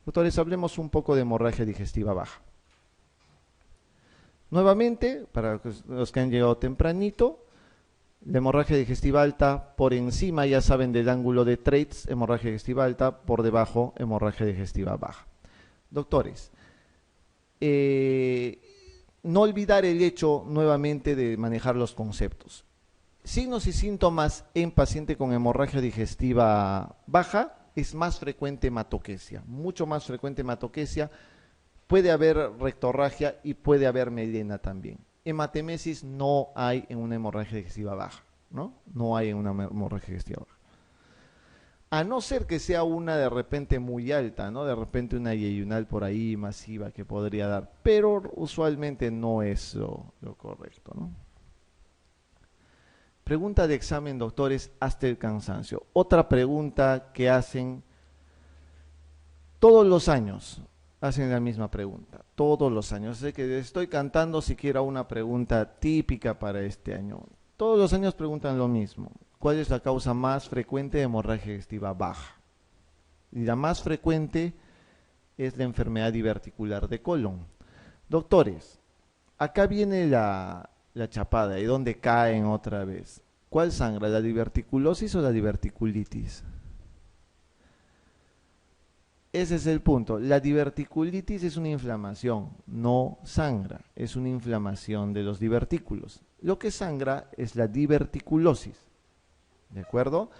Doctores, hablemos un poco de hemorragia digestiva baja. Nuevamente, para los que han llegado tempranito, la hemorragia digestiva alta por encima, ya saben, del ángulo de Treitz, hemorragia digestiva alta, por debajo, hemorragia digestiva baja. Doctores, no olvidar el hecho nuevamente de manejar los conceptos. Signos y síntomas en paciente con hemorragia digestiva baja es más frecuente hematoquesia, mucho más frecuente hematoquesia. Puede haber rectorragia y puede haber melena también. Hematemesis no hay en una hemorragia digestiva baja, ¿no? No hay en una hemorragia digestiva baja. A no ser que sea una de repente muy alta, ¿no? De repente una yeyunal por ahí masiva que podría dar, pero usualmente no es lo correcto, ¿no? Pregunta de examen, doctores, hasta el cansancio. Otra pregunta que hacen todos los años. Hacen la misma pregunta, todos los años. Sé que estoy cantando siquiera una pregunta típica para este año. Todos los años preguntan lo mismo. ¿Cuál es la causa más frecuente de hemorragia digestiva baja? Y la más frecuente es la enfermedad diverticular de colon. Doctores, acá viene la chapada y donde caen otra vez. ¿Cuál sangra, la diverticulosis o la diverticulitis? Ese es el punto. La diverticulitis es una inflamación, no sangra, es una inflamación de los divertículos. Lo que sangra es la diverticulosis, ¿de acuerdo?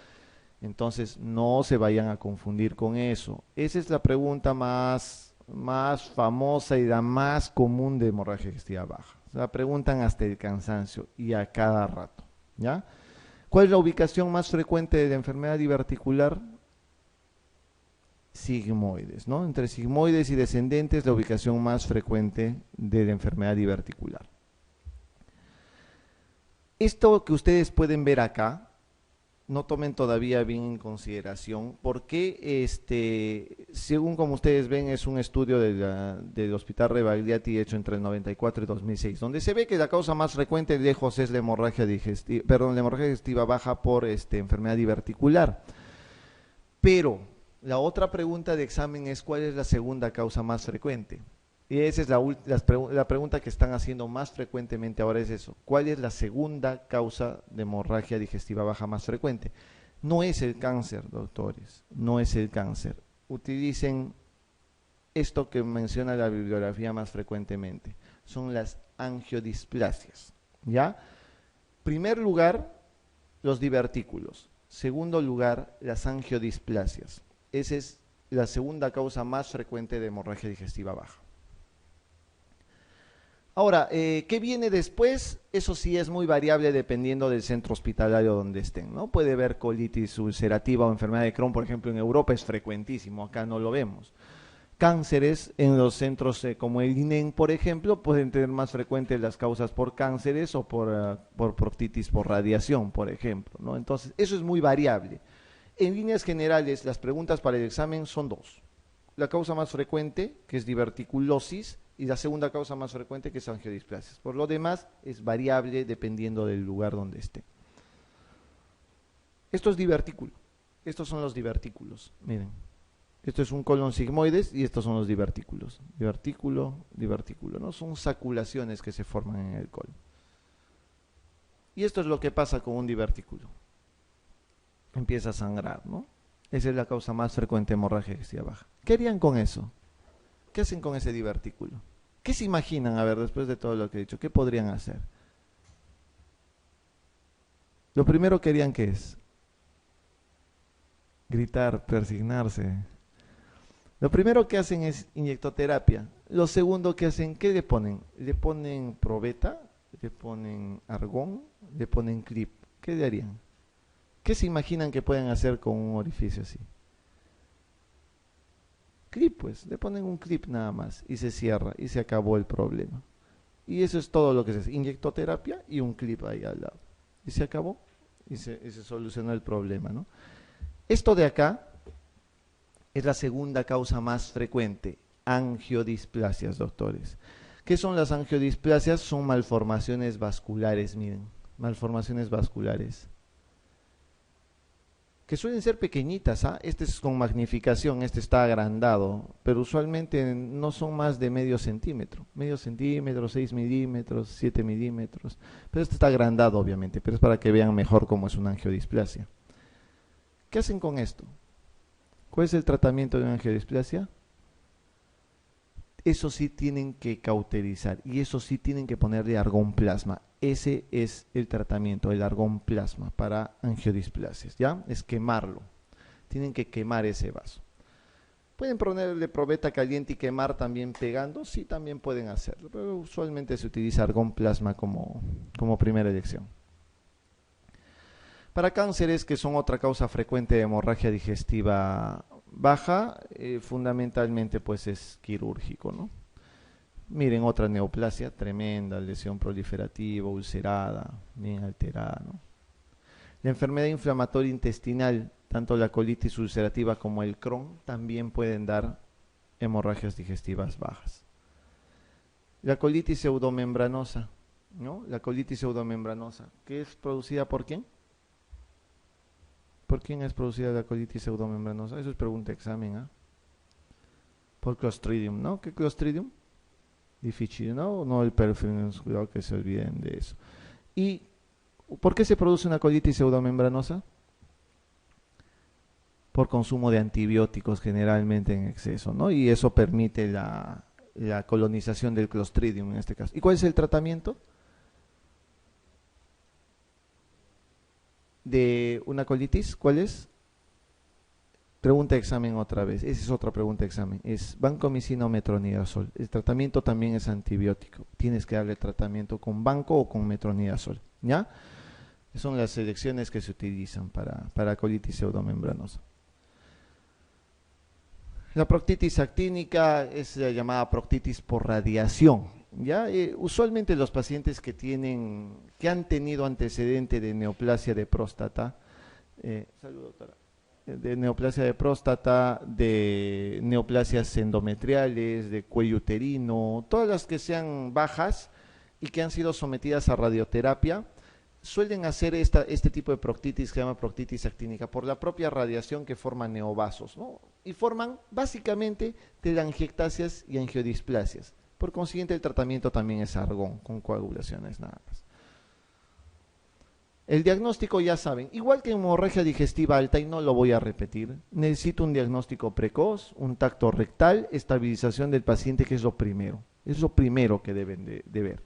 Entonces no se vayan a confundir con eso. Esa es la pregunta más famosa y la más común de hemorragia digestiva baja. La preguntan hasta el cansancio y a cada rato, ¿ya? ¿Cuál es la ubicación más frecuente de la enfermedad diverticular? Sigmoides, ¿no? Entre sigmoides y descendentes, la ubicación más frecuente de la enfermedad diverticular. Esto que ustedes pueden ver acá, no tomen todavía bien en consideración, porque según como ustedes ven, es un estudio del Hospital Rebagliati hecho entre el 94 y 2006, donde se ve que la causa más frecuente lejos es la hemorragia digestiva baja por enfermedad diverticular. Pero la otra pregunta de examen es ¿cuál es la segunda causa más frecuente? Y esa es la pregunta que están haciendo más frecuentemente ahora es eso. ¿Cuál es la segunda causa de hemorragia digestiva baja más frecuente? No es el cáncer, doctores, no es el cáncer. Utilicen esto que menciona la bibliografía más frecuentemente. Son las angiodisplasias, ¿ya? Primer lugar, los divertículos. Segundo lugar, las angiodisplasias. Esa es la segunda causa más frecuente de hemorragia digestiva baja. Ahora, ¿qué viene después? Eso sí es muy variable dependiendo del centro hospitalario donde estén, ¿no? Puede haber colitis ulcerativa o enfermedad de Crohn, por ejemplo, en Europa es frecuentísimo, acá no lo vemos. Cánceres en los centros como el INEM, por ejemplo, pueden tener más frecuentes las causas por cánceres o por proctitis por radiación, por ejemplo, ¿no? Entonces, eso es muy variable. En líneas generales, las preguntas para el examen son dos. La causa más frecuente, que es diverticulosis, y la segunda causa más frecuente, que es angiodisplasias. Por lo demás, es variable dependiendo del lugar donde esté. Esto es divertículo. Estos son los divertículos. Miren. Esto es un colon sigmoides y estos son los divertículos. Divertículo, divertículo, ¿no? Son saculaciones que se forman en el colon. Y esto es lo que pasa con un divertículo. Empieza a sangrar, ¿no? Esa es la causa más frecuente de hemorragia digestiva baja. ¿Qué harían con eso? ¿Qué hacen con ese divertículo? ¿Qué se imaginan? A ver, después de todo lo que he dicho, ¿qué podrían hacer? Lo primero que harían, ¿qué es? Gritar, persignarse. Lo primero que hacen es inyectoterapia. Lo segundo que hacen, ¿qué le ponen? Le ponen probeta, le ponen argón, le ponen clip. ¿Qué le harían? ¿Qué se imaginan que pueden hacer con un orificio así? Clip, pues, le ponen un clip nada más y se cierra y se acabó el problema. Y eso es todo lo que se hace, inyectoterapia y un clip ahí al lado. Y se acabó y se solucionó el problema, ¿no? Esto de acá es la segunda causa más frecuente, angiodisplasias, doctores. ¿Qué son las angiodisplasias? Son malformaciones vasculares, miren, malformaciones vasculares. que suelen ser pequeñitas, ¿ah? Este es con magnificación, este está agrandado, pero usualmente no son más de medio centímetro, 6 milímetros, 7 milímetros, pero este está agrandado obviamente, pero es para que vean mejor cómo es una angiodisplasia. ¿Qué hacen con esto? ¿Cuál es el tratamiento de una angiodisplasia? Eso sí tienen que cauterizar y eso sí tienen que ponerle argón plasma. Ese es el tratamiento, el argón plasma para angiodisplasias, ¿ya? Es quemarlo. Tienen que quemar ese vaso. ¿Pueden ponerle probeta caliente y quemar también pegando? Sí, también pueden hacerlo, pero usualmente se utiliza argón plasma como primera elección. Para cánceres que son otra causa frecuente de hemorragia digestiva baja, fundamentalmente pues es quirúrgico, ¿no? Miren, otra neoplasia tremenda, lesión proliferativa, ulcerada, bien alterada, ¿no? La enfermedad inflamatoria intestinal, tanto la colitis ulcerativa como el Crohn, también pueden dar hemorragias digestivas bajas. La colitis pseudomembranosa, ¿no? La colitis pseudomembranosa, ¿que es producida por quién? ¿Por quién es producida la colitis pseudomembranosa? Eso es pregunta de examen, ¿ah? Por Clostridium, ¿no? ¿Qué Clostridium? Difícil, ¿no? No el Perfringens, cuidado que se olviden de eso. ¿Y por qué se produce una colitis pseudomembranosa? Por consumo de antibióticos generalmente en exceso, ¿no? Y eso permite la colonización del Clostridium en este caso. ¿Y cuál es el tratamiento de una colitis? ¿Cuál es? Pregunta de examen otra vez. Esa es otra pregunta de examen. Es vancomicina o metronidazol. El tratamiento también es antibiótico. Tienes que darle tratamiento con vanco o con metronidazol, ¿ya? Son las selecciones que se utilizan para colitis pseudomembranosa. La proctitis actínica es la llamada proctitis por radiación, ¿ya? Usualmente los pacientes que han tenido antecedente de neoplasia de próstata, salud, doctora, de neoplasia de próstata, de neoplasias endometriales, de cuello uterino, todas las que sean bajas y que han sido sometidas a radioterapia, suelen hacer este tipo de proctitis que se llama proctitis actínica por la propia radiación que forman neovasos, ¿no? Y forman básicamente telangiectasias y angiodisplasias. Por consiguiente, el tratamiento también es argón, con coagulaciones nada más. El diagnóstico ya saben, igual que hemorragia digestiva alta, y no lo voy a repetir, necesito un diagnóstico precoz, un tacto rectal, estabilización del paciente, que es lo primero que deben de ver.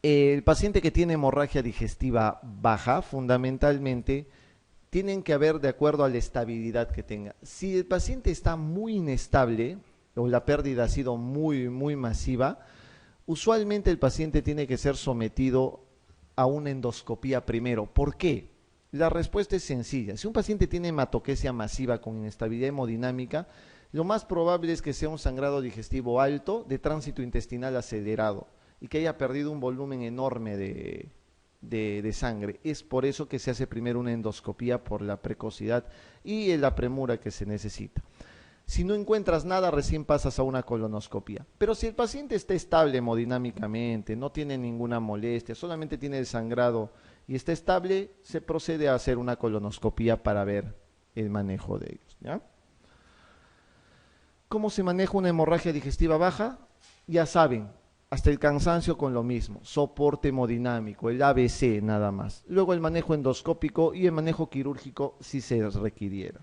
El paciente que tiene hemorragia digestiva baja, fundamentalmente, tienen que haber de acuerdo a la estabilidad que tenga. Si el paciente está muy inestable o la pérdida ha sido muy, muy masiva, usualmente el paciente tiene que ser sometido a una endoscopía primero. ¿Por qué? La respuesta es sencilla. Si un paciente tiene hematoquesia masiva con inestabilidad hemodinámica, lo más probable es que sea un sangrado digestivo alto de tránsito intestinal acelerado y que haya perdido un volumen enorme de sangre. Es por eso que se hace primero una endoscopía por la precocidad y la premura que se necesita. Si no encuentras nada, recién pasas a una colonoscopía. Pero si el paciente está estable hemodinámicamente, no tiene ninguna molestia, solamente tiene el sangrado y está estable, se procede a hacer una colonoscopía para ver el manejo de ellos, ¿ya? ¿Cómo se maneja una hemorragia digestiva baja? Ya saben, hasta el cansancio con lo mismo, soporte hemodinámico, el ABC nada más. Luego el manejo endoscópico y el manejo quirúrgico si se requiriera.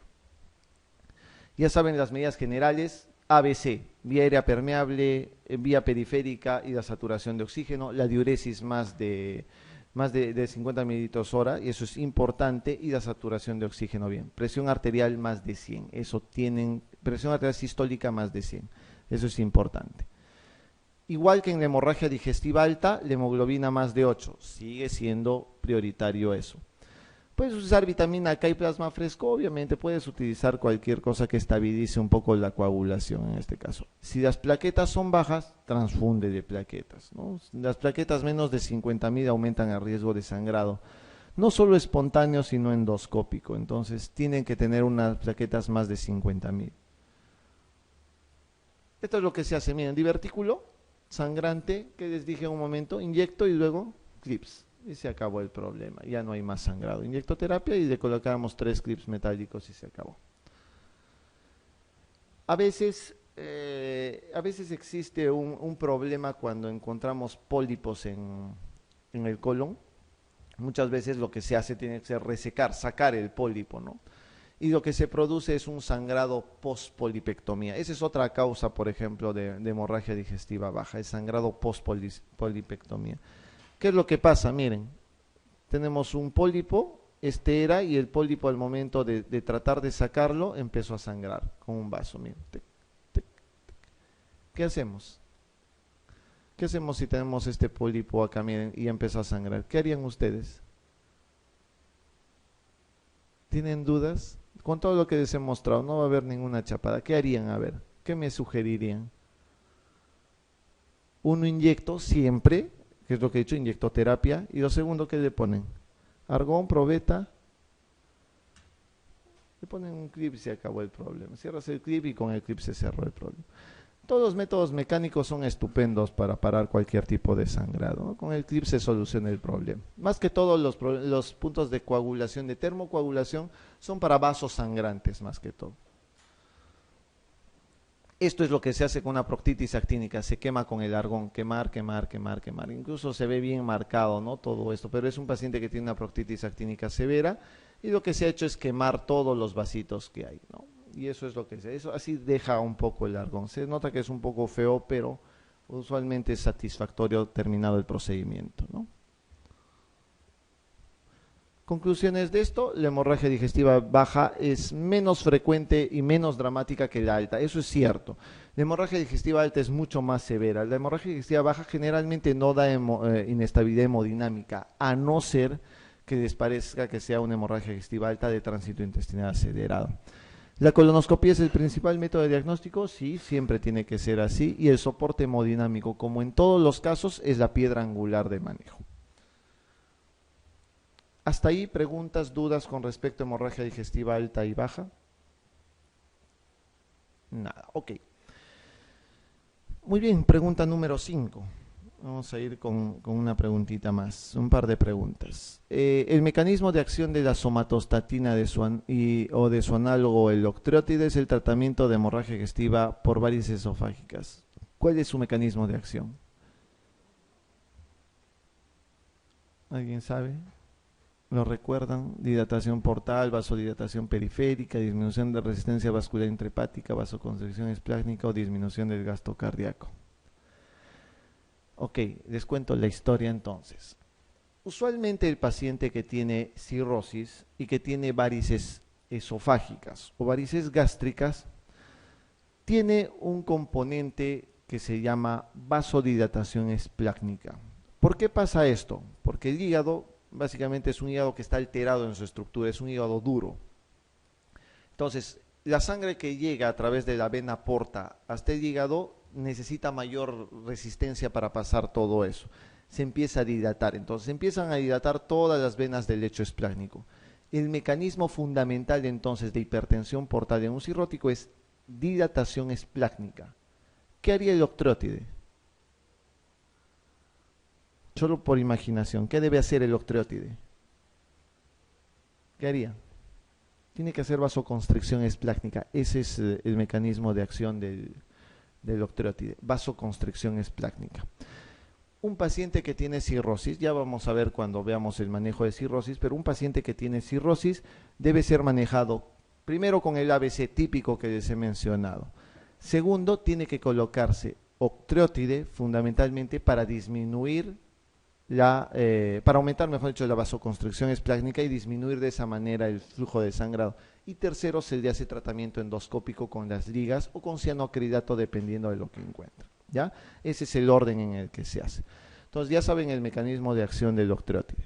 Ya saben las medidas generales, ABC, vía aérea permeable, vía periférica y la saturación de oxígeno, la diuresis más de 50 mililitros hora, y eso es importante, y la saturación de oxígeno bien. Presión arterial más de 100, presión arterial sistólica más de 100, eso es importante. Igual que en la hemorragia digestiva alta, la hemoglobina más de 8, sigue siendo prioritario eso. Puedes usar vitamina K y plasma fresco, obviamente puedes utilizar cualquier cosa que estabilice un poco la coagulación en este caso. Si las plaquetas son bajas, transfunde de plaquetas, ¿no? Las plaquetas menos de 50.000 aumentan el riesgo de sangrado, no solo espontáneo sino endoscópico, entonces tienen que tener unas plaquetas más de 50.000. Esto es lo que se hace, miren, divertículo sangrante, que les dije en un momento, inyecto y luego clips. y se acabó el problema, ya no hay más sangrado. Inyectoterapia y le colocamos 3 clips metálicos y se acabó. A veces existe un problema cuando encontramos pólipos en el colon. Muchas veces lo que se hace tiene que ser resecar, sacar el pólipo, ¿no? Y lo que se produce es un sangrado post-polipectomía. Esa es otra causa, por ejemplo, de hemorragia digestiva baja, el sangrado post-polipectomía. ¿Qué es lo que pasa? Miren, tenemos un pólipo, este era, y el pólipo al momento de tratar de sacarlo empezó a sangrar con un vaso. Miren. ¿Qué hacemos? ¿Qué hacemos si tenemos este pólipo acá, miren, y empezó a sangrar? ¿Qué harían ustedes? ¿Tienen dudas? Con todo lo que les he mostrado, no va a haber ninguna chapada. ¿Qué harían? A ver, ¿qué me sugerirían? Uno inyecto siempre, que es lo que he dicho, inyectoterapia. Y lo segundo, ¿qué le ponen? Argón, probeta. Le ponen un clip y se acabó el problema. Cierras el clip y con el clip se cerró el problema. Todos los métodos mecánicos son estupendos para parar cualquier tipo de sangrado, ¿no? Con el clip se soluciona el problema. Más que todos los puntos de coagulación, de termocoagulación, son para vasos sangrantes, más que todo. Esto es lo que se hace con una proctitis actínica, se quema con el argón, quemar, quemar, quemar, quemar. Incluso se ve bien marcado, ¿no? Todo esto, pero es un paciente que tiene una proctitis actínica severa y lo que se ha hecho es quemar todos los vasitos que hay, ¿no? Y eso es lo que se, eso así deja un poco el argón. Se nota que es un poco feo, pero usualmente es satisfactorio terminado el procedimiento, ¿no? Conclusiones de esto: la hemorragia digestiva baja es menos frecuente y menos dramática que la alta, eso es cierto. La hemorragia digestiva alta es mucho más severa. La hemorragia digestiva baja generalmente no da inestabilidad hemodinámica, a no ser que les parezca que sea una hemorragia digestiva alta de tránsito intestinal acelerado. ¿La colonoscopia es el principal método de diagnóstico? Sí, siempre tiene que ser así. Y el soporte hemodinámico, como en todos los casos, es la piedra angular de manejo. ¿Hasta ahí preguntas, dudas con respecto a hemorragia digestiva alta y baja? Nada, ok. Muy bien, pregunta número 5. Vamos a ir con una preguntita más, un par de preguntas. El mecanismo de acción de la somatostatina o de su análogo, el octreotide, es el tratamiento de hemorragia digestiva por varices esofágicas. ¿Cuál es su mecanismo de acción? ¿Alguien sabe? ¿Lo recuerdan? Dilatación portal, vasodilatación periférica, disminución de resistencia vascular intrahepática, vasoconstricción esplácnica o disminución del gasto cardíaco. Ok, les cuento la historia entonces. Usualmente el paciente que tiene cirrosis y que tiene varices esofágicas o varices gástricas tiene un componente que se llama vasodilatación esplácnica. ¿Por qué pasa esto? Porque el hígado básicamente es un hígado que está alterado en su estructura, es un hígado duro. Entonces, la sangre que llega a través de la vena porta hasta el hígado necesita mayor resistencia para pasar todo eso. Se empieza a dilatar, entonces empiezan a dilatar todas las venas del lecho esplácnico. El mecanismo fundamental entonces de hipertensión portal en un cirrótico es dilatación esplácnica. ¿Qué haría el octreotide? Solo por imaginación, ¿qué debe hacer el octreotide? ¿Qué haría? Tiene que hacer vasoconstricción esplácnica. Ese es el mecanismo de acción del octreotide, vasoconstricción esplácnica. Un paciente que tiene cirrosis, ya vamos a ver cuando veamos el manejo de cirrosis, pero un paciente que tiene cirrosis debe ser manejado primero con el ABC típico que les he mencionado. Segundo, tiene que colocarse octreotide fundamentalmente para disminuir para aumentar, mejor dicho, la vasoconstricción esplácnica y disminuir de esa manera el flujo de sangrado. Y tercero, se le hace tratamiento endoscópico con las ligas o con cianoacrilato dependiendo de lo que encuentre, ¿ya? Ese es el orden en el que se hace. Entonces ya saben el mecanismo de acción del octreotide.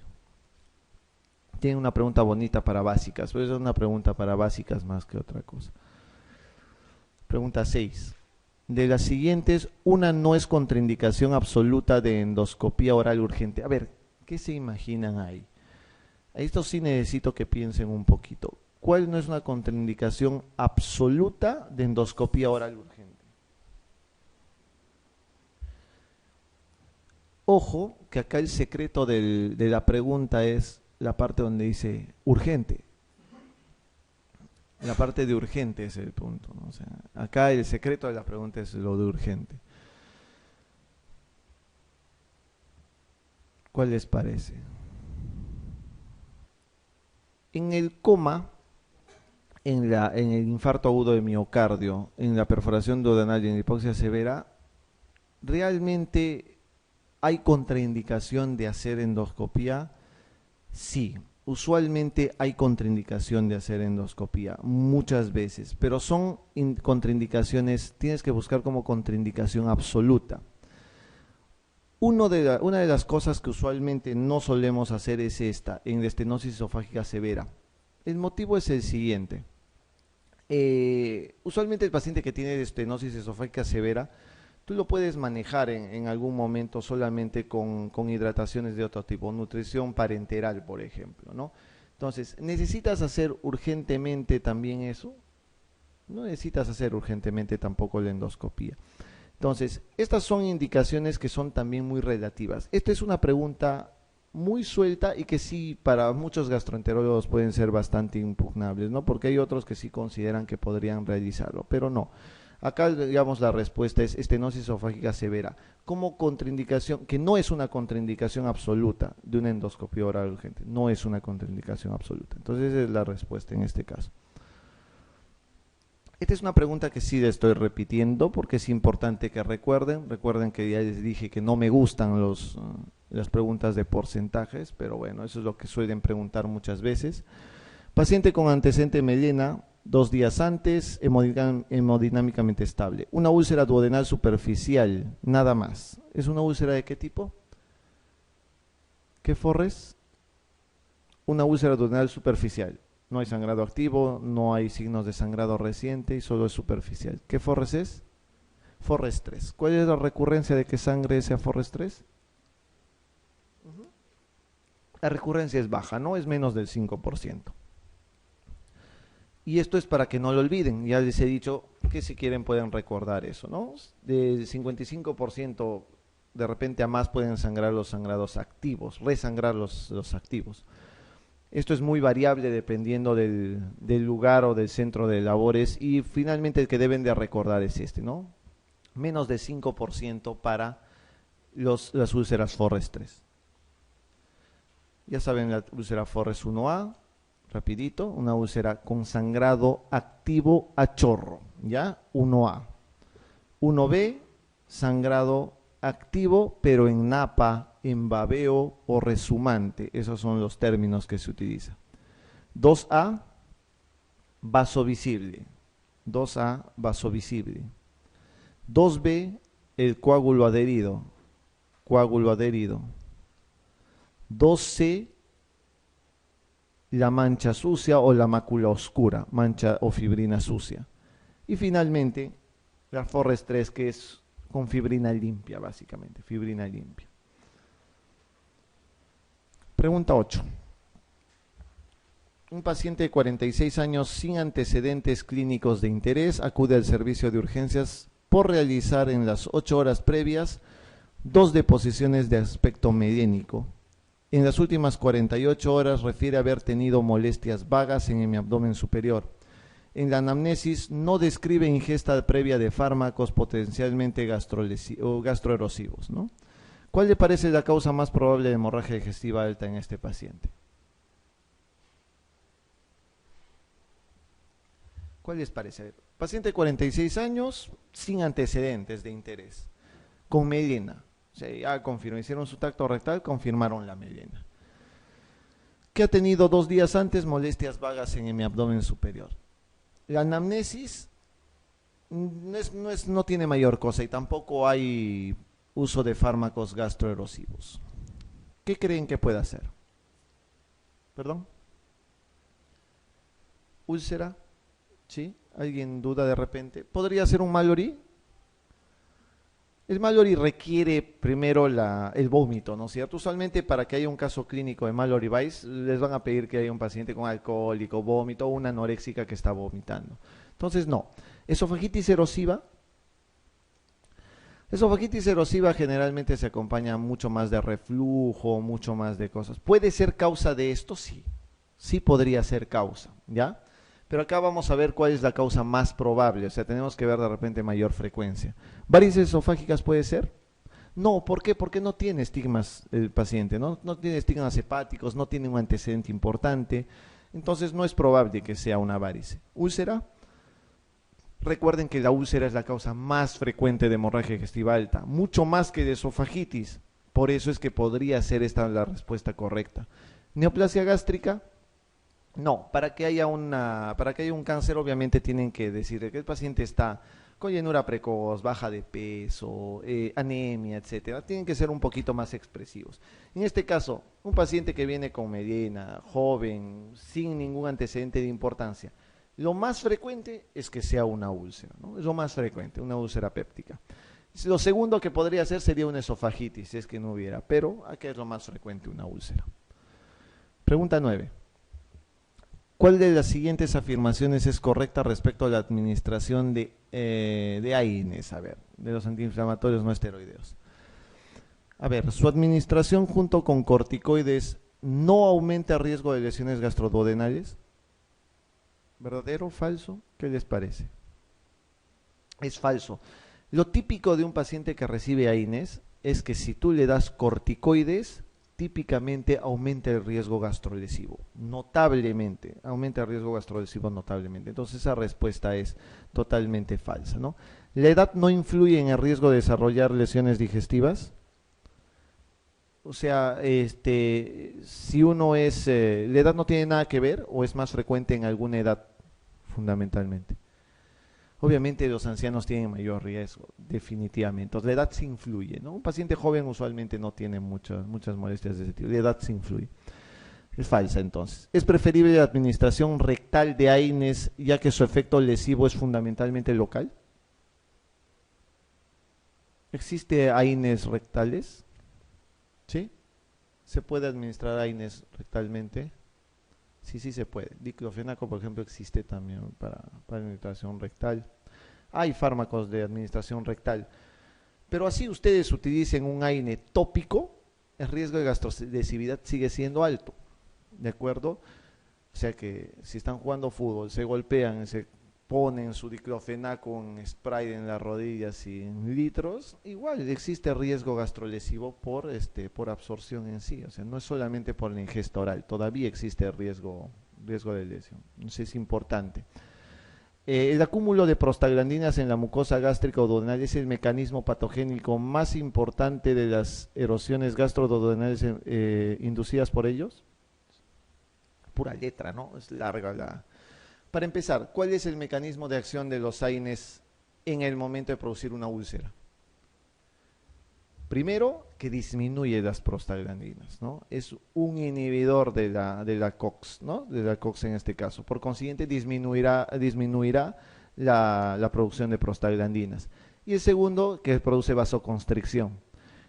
Tiene una pregunta bonita para básicas, pero es una pregunta para básicas más que otra cosa. Pregunta 6. De las siguientes, una no es contraindicación absoluta de endoscopía oral urgente. A ver, ¿qué se imaginan ahí? A esto sí necesito que piensen un poquito. ¿Cuál no es una contraindicación absoluta de endoscopía oral urgente? Ojo, que acá el secreto de la pregunta es la parte donde dice urgente. La parte de urgente es el punto, ¿no? O sea, acá el secreto de la pregunta es lo de urgente. ¿Cuál les parece? En el coma, en el infarto agudo de miocardio, en la perforación duodenal y en la hipoxia severa, ¿realmente hay contraindicación de hacer endoscopía? Sí, usualmente hay contraindicación de hacer endoscopía, muchas veces, pero son contraindicaciones, tienes que buscar como contraindicación absoluta. Una de las cosas que usualmente no solemos hacer es esta, en la estenosis esofágica severa. El motivo es el siguiente. Usualmente el paciente que tiene estenosis esofágica severa, tú lo puedes manejar en algún momento solamente con hidrataciones de otro tipo, nutrición parenteral, por ejemplo, ¿no? Entonces, ¿necesitas hacer urgentemente también eso? No necesitas hacer urgentemente tampoco la endoscopía. Entonces, estas son indicaciones que son también muy relativas. Esta es una pregunta muy suelta y que sí para muchos gastroenterólogos pueden ser bastante impugnables, ¿no? Porque hay otros que sí consideran que podrían realizarlo, pero no. Acá, digamos, la respuesta es estenosis esofágica severa, como contraindicación, que no es una contraindicación absoluta de una endoscopia oral urgente, no es una contraindicación absoluta. Entonces, esa es la respuesta en este caso. Esta es una pregunta que sí le estoy repitiendo porque es importante que recuerden que ya les dije que no me gustan las preguntas de porcentajes, pero bueno, eso es lo que suelen preguntar muchas veces. Paciente con antecedente de melena, 2 días antes, hemodinámicamente estable. Una úlcera duodenal superficial, nada más. ¿Es una úlcera de qué tipo? ¿Qué forres? Una úlcera duodenal superficial. No hay sangrado activo, no hay signos de sangrado reciente y solo es superficial. ¿Qué forres es? Forres 3. ¿Cuál es la recurrencia de que sangre sea forres 3? La recurrencia es baja, ¿no? Es menos del 5%. Y esto es para que no lo olviden. Ya les he dicho que si quieren pueden recordar eso, ¿no? Del 55% de repente a más pueden sangrar los sangrados activos, resangrar los activos. Esto es muy variable dependiendo del lugar o del centro de labores y finalmente el que deben de recordar es este, ¿no? Menos de 5% para las úlceras Forres 3. Ya saben, la úlcera Forres 1A, rapidito, una úlcera con sangrado activo a chorro, ¿ya? 1A. 1B, sangrado activo pero en napa, en babeo o resumante. Esos son los términos que se utilizan. 2A, vaso visible. 2A, vaso visible. 2B, el coágulo adherido. Coágulo adherido. 2C, la mancha sucia o la mácula oscura, mancha o fibrina sucia. Y finalmente, la Forres 3, que es con fibrina limpia, básicamente, fibrina limpia. Pregunta 8. Un paciente de 46 años sin antecedentes clínicos de interés acude al servicio de urgencias por realizar en las 8 horas previas 2 deposiciones de aspecto mediénico. En las últimas 48 horas refiere haber tenido molestias vagas en mi abdomen superior. En la anamnesis no describe ingesta previa de fármacos potencialmente gastroerosivos, ¿no? ¿Cuál le parece la causa más probable de hemorragia digestiva alta en este paciente? ¿Cuál les parece? Paciente de 46 años, sin antecedentes de interés, con melena. O sea, ya hicieron su tacto rectal, confirmaron la melena. Que ha tenido 2 días antes molestias vagas en mi abdomen superior. La anamnesis no tiene mayor cosa y tampoco hay uso de fármacos gastroerosivos. ¿Qué creen que puede hacer? ¿Perdón? ¿Úlcera? ¿Sí? ¿Alguien duda de repente? ¿Podría ser un Mallory? El Mallory requiere primero el vómito, ¿no es cierto? Usualmente para que haya un caso clínico de Mallory Weiss les van a pedir que haya un paciente con alcohólico, vómito o una anoréxica que está vomitando. Entonces no. Esofagitis erosiva. Esofagitis erosiva generalmente se acompaña mucho más de reflujo, mucho más de cosas. ¿Puede ser causa de esto? Sí, sí podría ser causa, ¿ya? Pero acá vamos a ver cuál es la causa más probable, o sea, tenemos que ver de repente mayor frecuencia. ¿Varices esofágicas puede ser? No, ¿por qué? Porque no tiene estigmas el paciente, ¿no? No tiene estigmas hepáticos, no tiene un antecedente importante, entonces no es probable que sea una varice. ¿Úlcera? Recuerden que la úlcera es la causa más frecuente de hemorragia digestiva alta, mucho más que de esofagitis. Por eso es que podría ser esta la respuesta correcta. ¿Neoplasia gástrica? No, para que haya un cáncer obviamente tienen que decir que el paciente está con llenura precoz, baja de peso, anemia, etcétera. Tienen que ser un poquito más expresivos. En este caso, un paciente que viene con mediana, joven, sin ningún antecedente de importancia, lo más frecuente es que sea una úlcera, ¿no? Es lo más frecuente, una úlcera péptica. Lo segundo que podría ser sería una esofagitis, si es que no hubiera, pero aquí es lo más frecuente, una úlcera. Pregunta 9. ¿Cuál de las siguientes afirmaciones es correcta respecto a la administración de AINES? A ver, de los antiinflamatorios no esteroideos. A ver, su administración junto con corticoides no aumenta el riesgo de lesiones gastroduodenales. ¿Verdadero o falso? ¿Qué les parece? Es falso. Lo típico de un paciente que recibe AINES es que si tú le das corticoides, típicamente aumenta el riesgo gastrolesivo, notablemente, aumenta el riesgo gastrolesivo notablemente. Entonces esa respuesta es totalmente falsa, ¿no? ¿La edad no influye en el riesgo de desarrollar lesiones digestivas? O sea, si uno es, ¿la edad no tiene nada que ver o es más frecuente en alguna edad fundamentalmente? Obviamente los ancianos tienen mayor riesgo, definitivamente. Entonces, la edad sí influye, ¿no? Un paciente joven usualmente no tiene muchas molestias de ese tipo. La edad sí influye. Es falsa, entonces. ¿Es preferible la administración rectal de AINES ya que su efecto lesivo es fundamentalmente local? ¿Existe AINES rectales? ¿Sí? ¿Se puede administrar AINES rectalmente? Sí, sí se puede. Diclofenaco, por ejemplo, existe también para administración rectal. Hay fármacos de administración rectal. Pero así ustedes utilicen un AINE tópico, el riesgo de gastrolesividad sigue siendo alto. ¿De acuerdo? O sea que si están jugando fútbol, se golpean, se ponen su diclofenaco en spray en las rodillas y en litros, igual existe riesgo gastrolesivo por absorción en sí. O sea, no es solamente por la ingesta oral, todavía existe riesgo de lesión. Entonces es importante. El acúmulo de prostaglandinas en la mucosa gástrica o duodenal es el mecanismo patogénico más importante de las erosiones gastroduodenales inducidas por ellos. Pura letra, ¿no? Es larga la... Para empezar, ¿cuál es el mecanismo de acción de los AINES en el momento de producir una úlcera? Primero, que disminuye las prostaglandinas, ¿no? Es un inhibidor de la COX, ¿no? De la COX en este caso. Por consiguiente, disminuirá la producción de prostaglandinas. Y el segundo, que produce vasoconstricción.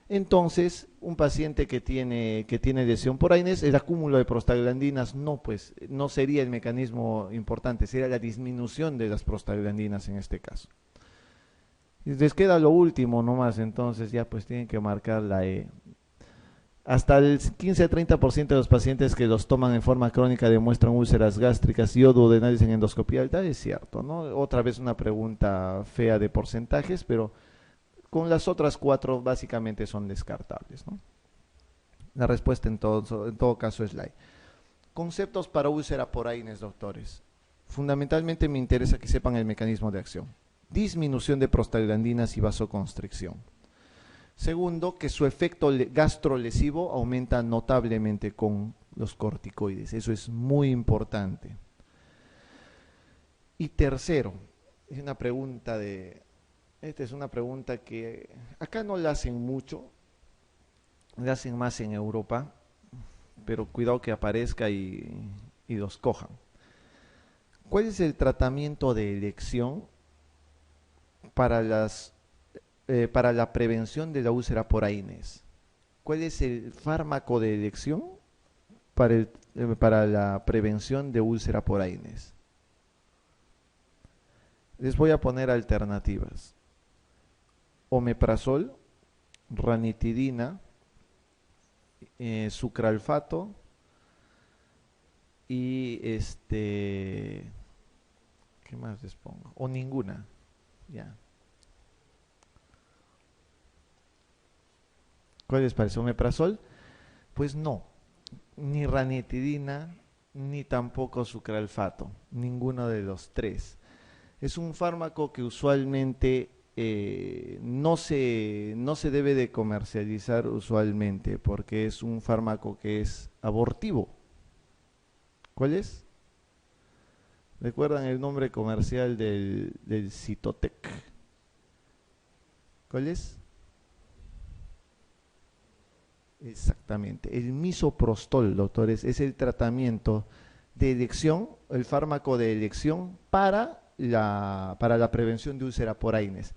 Entonces, un paciente que tiene lesión por AINES, el acúmulo de prostaglandinas no sería el mecanismo importante, sería la disminución de las prostaglandinas en este caso. Y les queda lo último nomás, entonces ya pues tienen que marcar la E. Hasta el 15-30% de los pacientes que los toman en forma crónica demuestran úlceras gástricas y o duodenales en endoscopía alta, es cierto, ¿no? Otra vez una pregunta fea de porcentajes, pero con las otras 4 básicamente son descartables, ¿no? La respuesta en todo caso es la E. Conceptos para úlcera por AINES, doctores. Fundamentalmente me interesa que sepan el mecanismo de acción. Disminución de prostaglandinas y vasoconstricción. Segundo, que su efecto gastrolesivo aumenta notablemente con los corticoides. Eso es muy importante. Y tercero, esta es una pregunta que acá no la hacen mucho, la hacen más en Europa, pero cuidado que aparezca y los cojan. ¿Cuál es el tratamiento de elección para la prevención de la úlcera por AINES? ¿Cuál es el fármaco de elección para la prevención de úlcera por AINES? Les voy a poner alternativas. omeprazol, ranitidina, sucralfato y ¿qué más les pongo? O ninguna, ya. ¿Cuál les parece? ¿Omeprazol? Pues no, ni ranitidina, ni tampoco sucralfato, ninguno de los tres. Es un fármaco que usualmente no se debe de comercializar usualmente porque es un fármaco que es abortivo. ¿Cuál es? ¿Recuerdan el nombre comercial del Cytotec? ¿Cuál es? Exactamente. El misoprostol, doctores, es el tratamiento de elección, el fármaco de elección para la prevención de úlcera por Aines.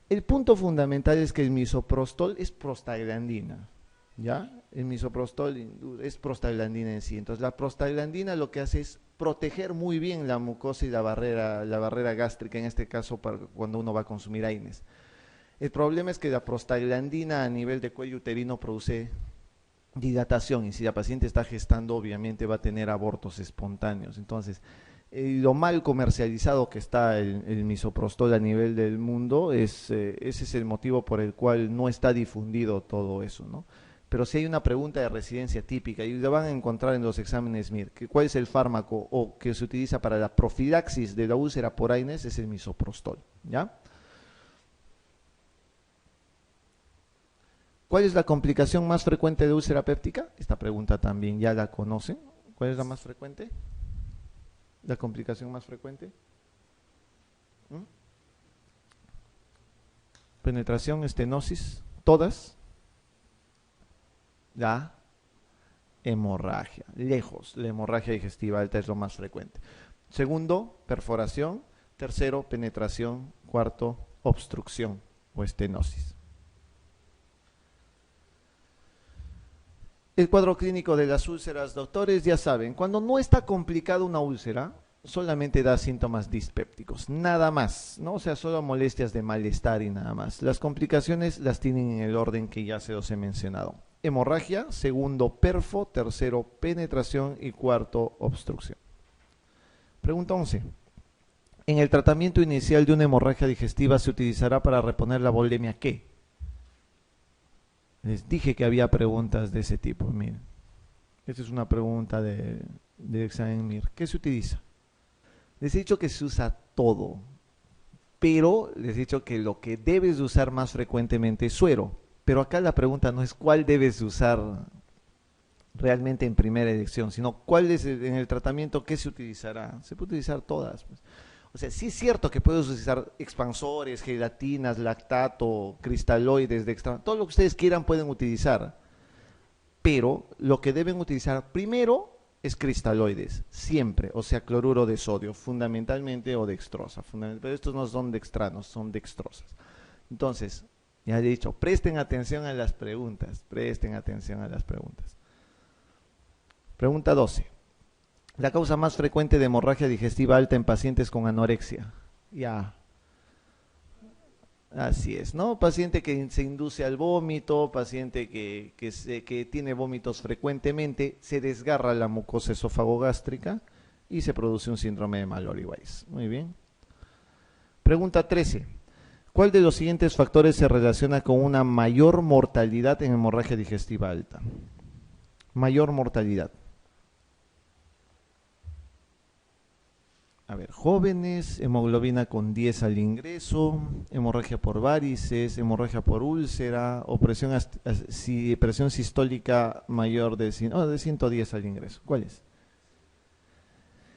El punto fundamental es que el misoprostol es prostaglandina, ¿ya? El misoprostol es prostaglandina en sí. Entonces, la prostaglandina lo que hace es proteger muy bien la mucosa y la barrera gástrica, en este caso cuando uno va a consumir Aines. El problema es que la prostaglandina a nivel de cuello uterino produce dilatación y si la paciente está gestando obviamente va a tener abortos espontáneos. Entonces, lo mal comercializado que está el misoprostol a nivel del mundo, ese es el motivo por el cual no está difundido todo eso, ¿no? Pero si hay una pregunta de residencia típica y la van a encontrar en los exámenes MIR, que cuál es el fármaco o que se utiliza para la profilaxis de la úlcera por Aines, es el misoprostol, ¿ya? ¿Cuál es la complicación más frecuente de úlcera péptica? Esta pregunta también ya la conocen. ¿Cuál es la más frecuente? ¿La complicación más frecuente? ¿Mm? Penetración, estenosis, todas. La hemorragia, lejos, la hemorragia digestiva alta es lo más frecuente. Segundo, perforación. Tercero, penetración. Cuarto, obstrucción o estenosis. El cuadro clínico de las úlceras, doctores, ya saben, cuando no está complicada una úlcera, solamente da síntomas dispépticos, nada más, ¿no? O sea, solo molestias de malestar y nada más. Las complicaciones las tienen en el orden que ya se los he mencionado. Hemorragia, segundo, perfo, tercero, penetración y cuarto, obstrucción. Pregunta 11. En el tratamiento inicial de una hemorragia digestiva se utilizará para reponer la volemia ¿qué? Les dije que había preguntas de ese tipo, miren. Esta es una pregunta de examen MIR. ¿Qué se utiliza? Les he dicho que se usa todo, pero les he dicho que lo que debes de usar más frecuentemente es suero. Pero acá la pregunta no es cuál debes de usar realmente en primera elección, sino cuál es en el tratamiento, qué se utilizará. Se puede utilizar todas, pues. O sea, sí es cierto que puedes utilizar expansores, gelatinas, lactato, cristaloides de extra, todo lo que ustedes quieran pueden utilizar, pero lo que deben utilizar primero es cristaloides, siempre, o sea, cloruro de sodio, fundamentalmente, o dextrosa, pero estos no son dextranos, son dextrosas. Entonces, ya he dicho, presten atención a las preguntas, presten atención a las preguntas. Pregunta 12. La causa más frecuente de hemorragia digestiva alta en pacientes con anorexia. Ya. Así es, ¿no? Paciente que se induce al vómito, paciente que tiene vómitos frecuentemente, se desgarra la mucosa esofagogástrica y se produce un síndrome de Mallory-Weiss. Muy bien. Pregunta 13. ¿Cuál de los siguientes factores se relaciona con una mayor mortalidad en hemorragia digestiva alta? Mayor mortalidad. A ver, jóvenes, hemoglobina con 10 al ingreso, hemorragia por varices, hemorragia por úlcera o presión sistólica mayor de 110 al ingreso. ¿Cuál es?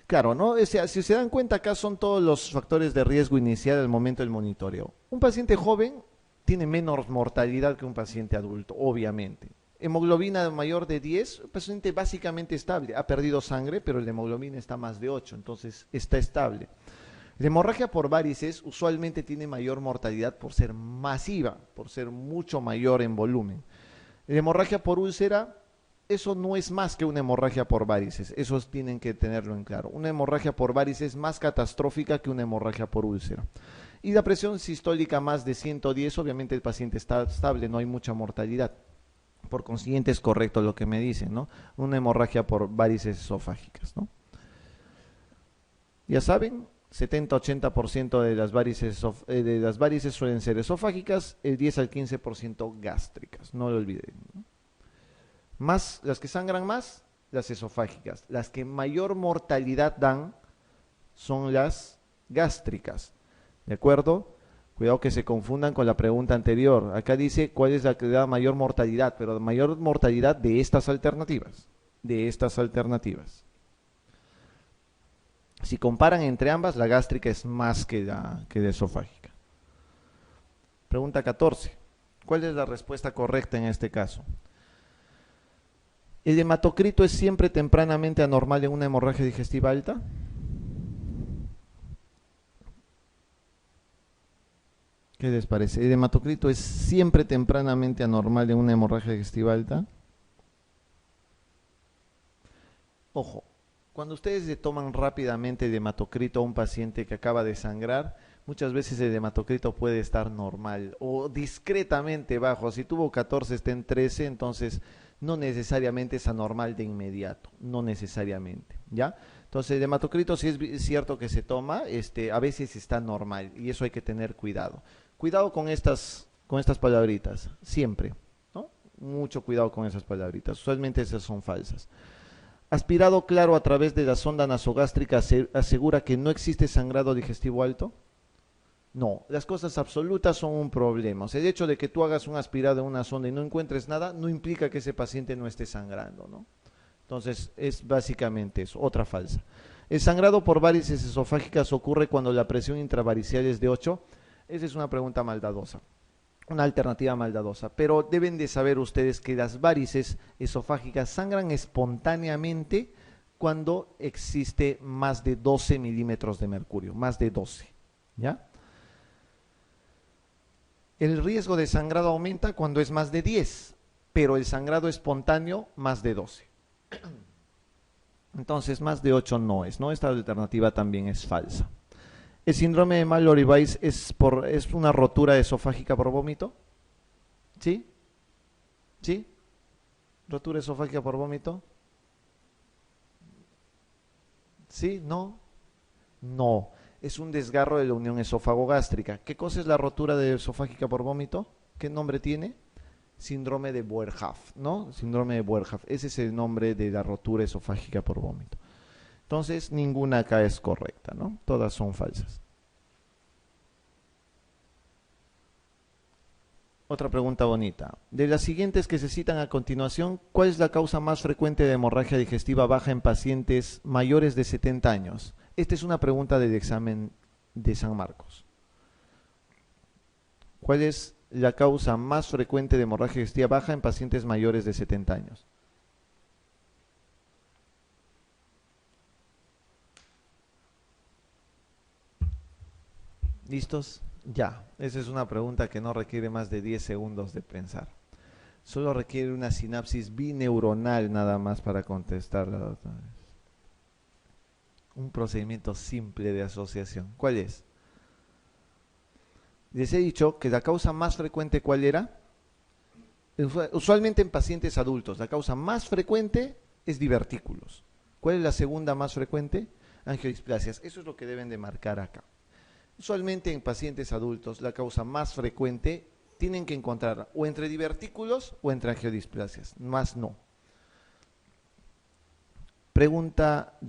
Claro, ¿no? O sea, si se dan cuenta, acá son todos los factores de riesgo inicial al momento del monitoreo. Un paciente joven tiene menos mortalidad que un paciente adulto, obviamente. Hemoglobina mayor de 10, paciente básicamente estable, ha perdido sangre, pero la hemoglobina está más de 8, entonces está estable. La hemorragia por varices usualmente tiene mayor mortalidad por ser masiva, por ser mucho mayor en volumen. La hemorragia por úlcera, eso no es más que una hemorragia por varices, eso tienen que tenerlo en claro. Una hemorragia por varices es más catastrófica que una hemorragia por úlcera. Y la presión sistólica más de 110, obviamente el paciente está estable, no hay mucha mortalidad. Por consiguiente es correcto lo que me dicen, ¿no? Una hemorragia por varices esofágicas, ¿no? Ya saben, 70-80% de las varices suelen ser esofágicas, el 10 al 15% gástricas, no lo olviden, ¿no? Más, las que sangran más, las esofágicas. Las que mayor mortalidad dan son las gástricas, ¿de acuerdo? Cuidado que se confundan con la pregunta anterior. Acá dice cuál es la que da mayor mortalidad, pero mayor mortalidad de estas alternativas. De estas alternativas. Si comparan entre ambas, la gástrica es más que la esofágica. Pregunta 14. ¿Cuál es la respuesta correcta en este caso? ¿El hematocrito es siempre tempranamente anormal en una hemorragia digestiva alta? ¿Qué les parece? ¿El hematocrito es siempre tempranamente anormal en una hemorragia digestiva alta? Ojo, cuando ustedes le toman rápidamente el hematocrito a un paciente que acaba de sangrar, muchas veces el hematocrito puede estar normal o discretamente bajo. Si tuvo 14, está en 13, entonces no necesariamente es anormal de inmediato, no necesariamente, ¿ya? Entonces el hematocrito sí es cierto que se toma, a veces está normal y eso hay que tener cuidado. Cuidado con estas palabritas, siempre, ¿no? Mucho cuidado con esas palabritas, usualmente esas son falsas. Aspirado claro a través de la sonda nasogástrica asegura que no existe sangrado digestivo alto. No, las cosas absolutas son un problema. O sea, el hecho de que tú hagas un aspirado en una sonda y no encuentres nada, no implica que ese paciente no esté sangrando, ¿no? Entonces, es básicamente eso, otra falsa. El sangrado por varices esofágicas ocurre cuando la presión intravaricial es de 8. Esa es una pregunta maldadosa, una alternativa maldadosa. Pero deben de saber ustedes que las varices esofágicas sangran espontáneamente cuando existe más de 12 milímetros de mercurio, más de 12, ¿ya? El riesgo de sangrado aumenta cuando es más de 10, pero el sangrado espontáneo más de 12. Entonces, más de 8 no es, ¿no? Esta alternativa también es falsa. ¿El síndrome de Mallory-Weiss es una rotura esofágica por vómito? ¿Sí? ¿Sí? ¿Rotura esofágica por vómito? ¿Sí? ¿No? No. Es un desgarro de la unión esófago-gástrica. ¿Qué cosa es la rotura esofágica por vómito? ¿Qué nombre tiene? Síndrome de Boerhaave, ¿no? Síndrome de Boerhaave. Ese es el nombre de la rotura esofágica por vómito. Entonces, ninguna acá es correcta, ¿no? Todas son falsas. Otra pregunta bonita. De las siguientes que se citan a continuación, ¿cuál es la causa más frecuente de hemorragia digestiva baja en pacientes mayores de 70 años? Esta es una pregunta del examen de San Marcos. ¿Cuál es la causa más frecuente de hemorragia digestiva baja en pacientes mayores de 70 años? ¿Listos? Ya. Esa es una pregunta que no requiere más de 10 segundos de pensar. Solo requiere una sinapsis bineuronal nada más para contestarla. Un procedimiento simple de asociación. ¿Cuál es? Les he dicho que la causa más frecuente, ¿cuál era? Usualmente en pacientes adultos, la causa más frecuente es divertículos. ¿Cuál es la segunda más frecuente? Angiodisplasias. Eso es lo que deben de marcar acá. Usualmente en pacientes adultos, la causa más frecuente tienen que encontrar o entre divertículos o entre angiodisplasias, más no. Pregunta